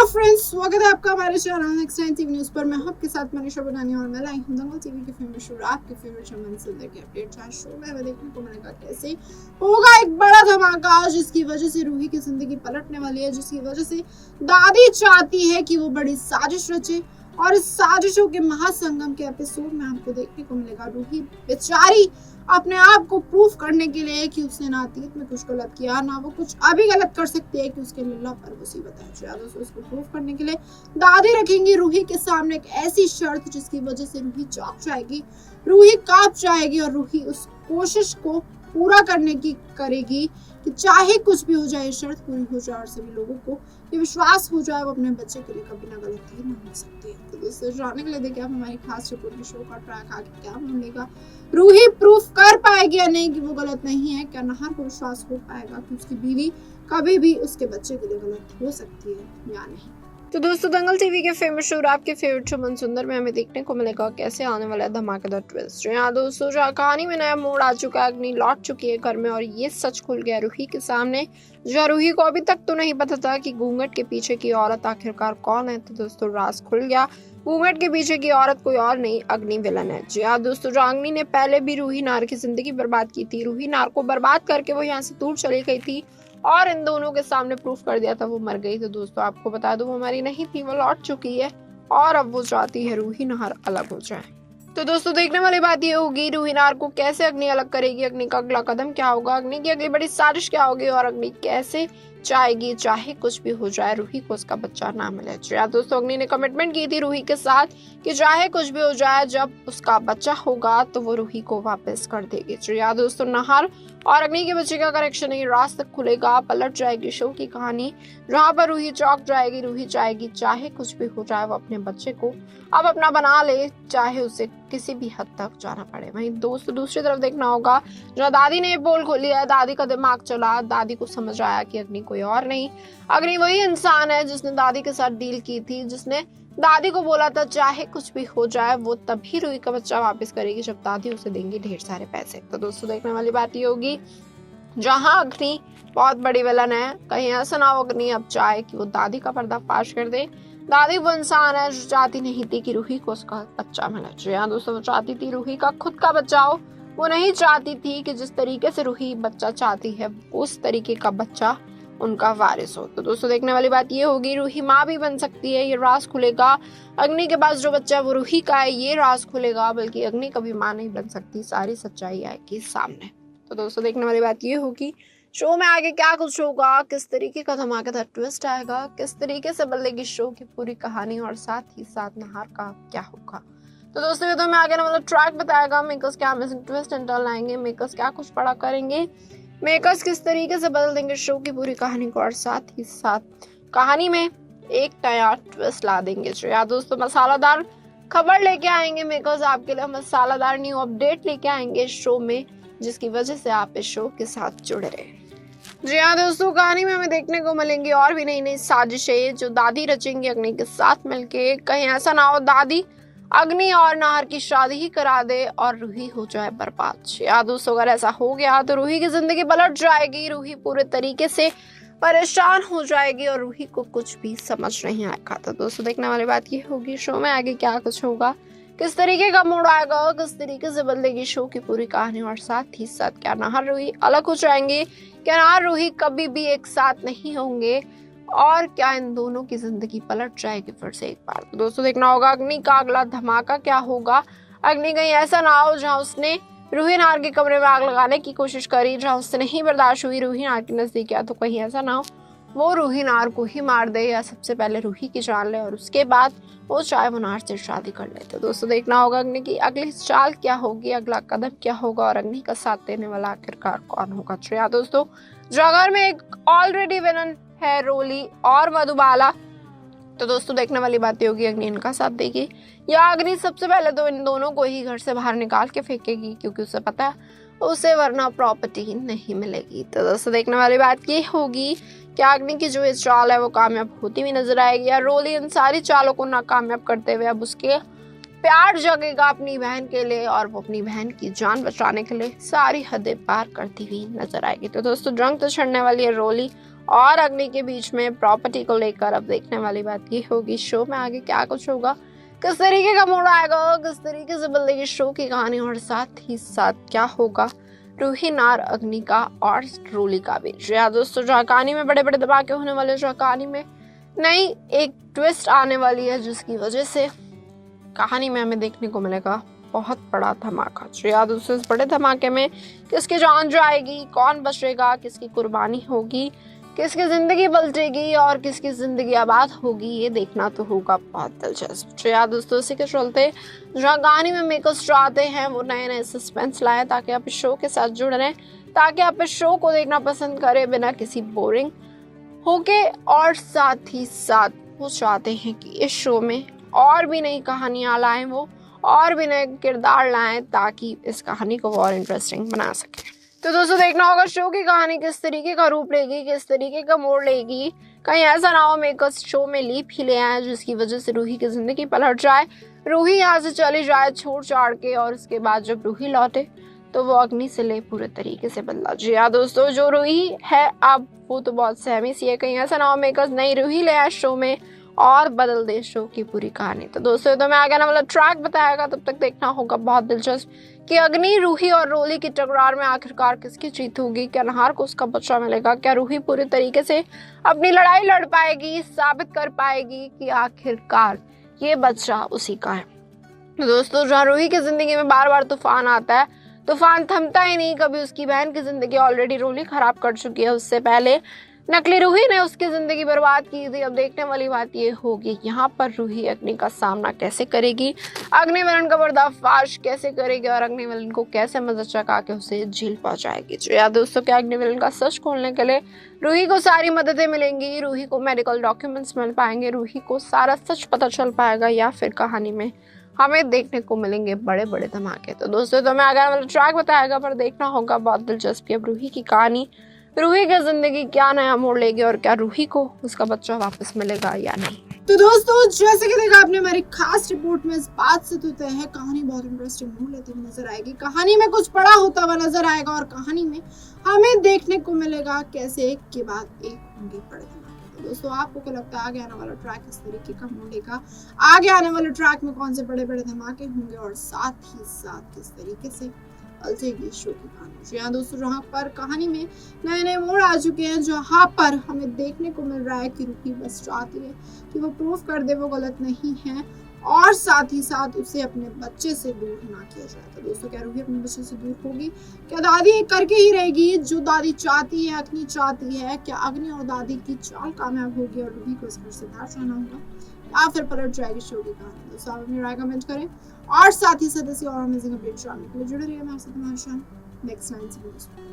Friends, स्वागत है आपका हमारे channel next time TV news पर। मैं आपके साथ मनीषा बनानी और मैं लाई हूं दंगल टीवी की फेवरेट शो, आपके फेवरेट शो सुंदर के अपडेट। आज शो में हमें देखने को मिलेगा कैसे होगा एक बड़ा धमाका, जिसकी वजह से रूही की जिंदगी पलटने वाली है, जिसकी वजह से दादी चाहती है कि वो बड़ी साजिश रचे और इस साजिशों के महासंगम के एपिसोड में आपको देखने को मिलेगा रूही बेचारी अपने आप को प्रूफ करने के लिए कि उसने ना अतीत में कुछ गलत किया, ना वो कुछ अभी गलत कर सकती है कि उसके मिलना पर मुसीबत है। दोस्तों, उसको प्रूफ करने के लिए दादी रखेंगी रूही के सामने एक ऐसी शर्त जिसकी वजह से रूही चौंक जाएगी, रूही कांप जाएगी और रूही उस कोशिश को पूरा करने की करेगी कि चाहे कुछ भी हो जाए, ये शर्त पूरी हो जाए और सभी लोगों को ये विश्वास हो जाए वो अपने बच्चे के लिए कभी ना गलती नहीं हो सकती है। तो दोस्तों, जानने के लिए देखिए आप हमारी खास रिपोर्ट की शो का ट्रैक आगे क्या मिलेगा, रूही प्रूफ कर पाएगी या नहीं कि वो गलत नहीं है, क्या नाहर को विश्वास हो पाएगा कि उसकी बीवी कभी भी उसके बच्चे के लिए गलत हो सकती है या नहीं। तो दोस्तों, दंगल टीवी के फेमस शो आपके फेवरेट शो मनसुंदर में हमें देखने को मिलेगा कैसे आने वाला है धमाकेदार ट्विस्ट। यहाँ दोस्तों, जहाँ कहानी में नया मोड़ आ चुका है, अग्नि लौट चुकी है घर में और ये सच खुल गया रूही के सामने, जहाँ रूही को अभी तक तो नहीं पता था कि घूंघट के पीछे की औरत आखिरकार कौन है। तो दोस्तों, राज खुल गया, घूंघट के पीछे की औरत कोई और नहीं, अग्नि विलन है। जी हाँ दोस्तों, जो अग्नि ने पहले भी रूही नार की जिंदगी बर्बाद की थी, रूही नार को बर्बाद करके वो यहाँ से दूर चली गई थी और इन दोनों के सामने प्रूफ कर दिया था वो मर गई। तो दोस्तों, आपको बता दूं वो हमारी नहीं थी, वो लौट चुकी है और अब वो चाहती है रूही नार अलग हो जाए। तो दोस्तों, देखने वाली बात ये होगी रूही नार को कैसे अग्नि अलग करेगी, अग्नि का अगला कदम क्या होगा, अग्नि की अगली बड़ी साजिश क्या होगी और अग्नि कैसे चाहेगी चाहे कुछ भी हो जाए रूही को उसका बच्चा ना मिले। दोस्तों, अग्नि ने कमिटमेंट की थी रूही के साथ कि चाहे कुछ भी हो जाए, जब उसका बच्चा होगा तो वो रूही को वापस कर देगी। दोस्तों, नाहर और अग्नि के बच्चे का कनेक्शन ही राज तक खुलेगा, पलट जाएगी शो की कहानी, जहाँ पर रूही चौंक जाएगी। रूही चाहेगी चाहे कुछ भी हो जाए वो अपने बच्चे को अब अपना बना ले, चाहे उसे किसी भी हद तक जाना पड़े। वहीं दोस्तों, दूसरी तरफ देखना होगा जहाँ दादी ने पोल खोली है, दादी का दिमाग चला, दादी को समझ आया कि अग्नि कोई और नहीं, अग्नि वही इंसान है जिसने दादी के साथ डील की थी, जिसने दादी को बोला था चाहे कुछ भी हो जाए वो तभी रूही का बच्चा वापस करेगी जब दादी उसे देंगी ढेर सारे पैसे। तो दोस्तों, देखने वाली बात ये होगी जहां अग्नि बहुत बड़ी विलन है, कहीं ऐसा ना हो अग्नि अब चाहे कि वो दादी का पर्दाफाश कर दे। दादी वो इंसान है जो चाहती नहीं थी कि रूही को उसका बच्चा मिले। यहाँ दोस्तों, वो चाहती थी रूही का खुद का बच्चा हो, वो नहीं चाहती थी कि जिस तरीके से रूही बच्चा चाहती है उस तरीके का बच्चा उनका वारिस हो। तो दोस्तों, देखने वाली बात ये होगी रूही माँ भी बन सकती है, ये राज खुलेगा। अग्नि के पास जो बच्चा है वो रूही का है, ये राज खुलेगा, बल्कि अग्नि कभी माँ नहीं बन सकती, सारी सच्चाई आएगी सामने। तो दोस्तों, देखने वाली बात ये होगी शो में आगे क्या कुछ होगा, किस तरीके का धमाकेदार ट्विस्ट आएगा, किस तरीके से बदलेगी शो की पूरी कहानी और साथ ही साथ नाहर का क्या होगा। तो दोस्तों, ये तो मैं आगे ना मतलब ट्रैक बताएगा, मेकर्स क्या अमेजिंग ट्विस्ट एंड टर्न लाएंगे, मेकर्स क्या कुछ बड़ा करेंगे, मेकर्स किस तरीके से बदल देंगे शो की पूरी कहानी को और साथ ही साथ कहानी में एक नया ट्विस्ट ला देंगे। दोस्तों, मसालादार खबर लेके आएंगे मेकर्स आपके लिए, मसालादार न्यू अपडेट लेके आएंगे शो में, जिसकी वजह से आप इस शो के साथ जुड़े रहे। जी हाँ दोस्तों, कहानी में हमें देखने को मिलेंगी और भी नई नई साजिशें जो दादी रचेंगी अग्नि के साथ मिलके। कहीं ऐसा ना हो दादी अग्नि और नाहर की शादी ही करा दे और रूही हो जाए बर्बाद। या दोस्तों, अगर ऐसा हो गया तो रूही की जिंदगी पलट जाएगी, रूही पूरे तरीके से परेशान हो जाएगी और रूही को कुछ भी समझ नहीं आएगा। तो दोस्तों, देखने वाली बात ये होगी शो में आगे क्या कुछ होगा, किस तरीके का मोड़ आएगा, किस तरीके से बदलेगी शो की पूरी कहानी और साथ ही साथ क्या नाहर रूही अलग हो जाएंगे, क्या नाहर रूही कभी भी एक साथ नहीं होंगे और क्या इन दोनों की जिंदगी पलट जाएगी फिर से एक बार। तो दोस्तों, देखना होगा अग्नि का अगला धमाका क्या होगा। अग्नि कहीं ऐसा ना हो जहां उसने रूही नार के कमरे में आग लगाने की कोशिश करी, जहां उससे नहीं बर्दाश्त हुई रूही नार के नजदीक, या तो कहीं ऐसा ना हो वो रूही नार को ही मार दे या सबसे पहले रूही की जान ले और उसके बाद वो चाहे वो नार से शादी कर ले। तो दोस्तों, देखना होगा अग्नि की अगली चाल क्या होगी, अगला कदम क्या होगा और अग्नि का साथ देने वाला आखिरकार कौन होगा। दोस्तों, जगह में एक ऑलरेडी विलन है रोली और मधुबाला, तो दोस्तों देखने वाली बात होगी अग्नि इनका साथ देगी या अग्नि सबसे पहले तो इन दोनों को ही घर से बाहर निकाल के फेंकेगी, क्योंकि उसे पता है उसे वरना प्रॉपर्टी नहीं मिलेगी। तो दोस्तों, देखने वाली बात ये होगी कि अग्नि की जो ये चाल है वो कामयाब होती हुई नजर आएगी या रोली इन सारी चालों को नाकामयाब करते हुए अब उसके प्यार जगेगा अपनी बहन के लिए और वो अपनी बहन की जान बचाने के लिए सारी हदें पार करती हुई नजर आएगी। तो दोस्तों, रंग तो चढ़ने वाली है रोली और अग्नि के बीच में प्रॉपर्टी को लेकर अब देखने वाली बात ये होगी शो में आगे क्या कुछ होगा, किस तरीके का मोड़ आएगा, किस तरीके से बदलेगी शो की कहानी और साथ ही साथ क्या होगा रूही नार अग्नि का और रोली का भी। जी हाँ दोस्तों, जहाँ कहानी में बड़े बड़े धमाके होने वाले, जहाँ कहानी में नई एक ट्विस्ट आने वाली है जिसकी वजह से कहानी में हमें देखने को मिलेगा बहुत बड़ा धमाका। जी हाँ दोस्तों, इस बड़े धमाके में किसकी जान जाएगी, कौन बचेगा, किसकी कुर्बानी होगी, किसकी जिंदगी पलटेगी और किसकी जिंदगी आबाद होगी, ये देखना तो होगा बहुत दिलचस्प। तो यार दोस्तों, इसी के चलते जहाँ कहानी में मेकर्स चाहते हैं वो नए नए सस्पेंस लाए ताकि आप इस शो के साथ जुड़ रहे, ताकि आप इस शो को देखना पसंद करें बिना किसी बोरिंग होके। और साथ ही साथ वो चाहते हैं कि इस शो में और भी नई कहानियां लाएं, वो और भी नए किरदार लाएं ताकि इस कहानी को और इंटरेस्टिंग बना सके। तो दोस्तों, देखना होगा शो की कहानी किस तरीके का रूप लेगी, किस तरीके का मोड़ लेगी। कहीं ऐसा ना हो मेकर्स शो में लीप ही ले आए जिसकी वजह से रूही की जिंदगी पलट जाए, रूही यहाँ से चली जाए छोड़ छाड़ के, और उसके बाद जब रूही लौटे तो वो अग्नि से ले पूरे तरीके से बदला। जी हाँ दोस्तों, जो रूही है अब वो तो बहुत सहमी सी है, कहीं ऐसा ना हो मेकर्स नई रूही ले आए शो में और बदल दे शो की पूरी कहानी। तो दोस्तों, तो मैं आगे ना वाला ट्रैक बताएगा, तब तक देखना होगा बहुत दिलचस्प कि अग्नि, रूही और रोली की टकरार में आखिरकार किसकी जीत होगी। क्या नहार को उसका बच्चा मिलेगा? क्या रूही पूरी तरीके से अपनी लड़ाई लड़ पाएगी, साबित कर पाएगी कि आखिरकार ये बच्चा उसी का है। तो दोस्तों, जहाँ रूही की जिंदगी में बार बार तूफान आता है, तूफान थमता ही नहीं। कभी उसकी बहन की जिंदगी ऑलरेडी रोली खराब कर चुकी है, उससे पहले नकली रूही ने उसकी जिंदगी बर्बाद की थी। अब देखने वाली बात ये होगी यहाँ पर रूही अग्नि का सामना कैसे करेगी, अग्निविलन का पर्दाफाश कैसे करेगी और अग्निविलन को कैसे मदद चका के उसे जेल पहुंचाएगी। तो यार दोस्तों, क्या अग्निविलन का सच खोलने के लिए रूही को सारी मददें मिलेंगी, रूही को मेडिकल डॉक्यूमेंट्स मिल पाएंगे, रूही को सारा सच पता चल पाएगा, या फिर कहानी में हमें देखने को मिलेंगे बड़े बड़े धमाके। तो दोस्तों, तो मैं आगे वाला ट्रैक बताएगा, पर देखना होगा बहुत दिलचस्प अब रूही की कहानी, रूही की जिंदगी क्या नया मोड़ लेगी और क्या रूही को उसका बच्चा वापस मिलेगा या नहीं। तो दोस्तों, जैसे कि देखा आपने हमारी खास रिपोर्ट में, इस बात से तो तय है कहानी बहुत इंटरेस्टिंग मोड़ लेती हुई नजर आएगी, कहानी में कुछ बड़ा होता हुआ नजर आएगा और कहानी में हमें देखने को मिलेगा कैसे एक के बाद एक होंगे बड़े धमाके। तो दोस्तों, आपको क्या लगता है आगे आने वाला ट्रैक किस तरीके का मोड़ लेगा, आगे आने वाले ट्रैक में कौन से बड़े बड़े धमाके होंगे और साथ ही साथ किस तरीके से अलजेगी शो की कहानी। जी हाँ दोस्तों, जहाँ पर कहानी में नए नए मोड़ आ चुके हैं, जहाँ पर हमें देखने को मिल रहा है कि रूही बस चाहती है कि वो प्रूफ कर दे वो गलत नहीं है और साथ ही साथ उसे अपने बच्चे से दूर ना किया जाए। तो दोस्तों, क्या रूही अपने बच्चे से दूर होगी? क्या दादी करके ही रहेगी जो दादी चाहती है, अग्नि चाहती है? क्या अग्नि और दादी की चाल कामयाब होगी और रूही को इस घर से बाहर जाना होगा, या फिर पलट जाएगी शो की कहानी? दोस्तों, आप अपनी राय कमेंट करें और साथ ही साथ ऐसी और अमेजिंग अपडेट जानने के लिए जुड़े रहिए हमारे साथ हमारे चैनल नेक्स्ट 9 से।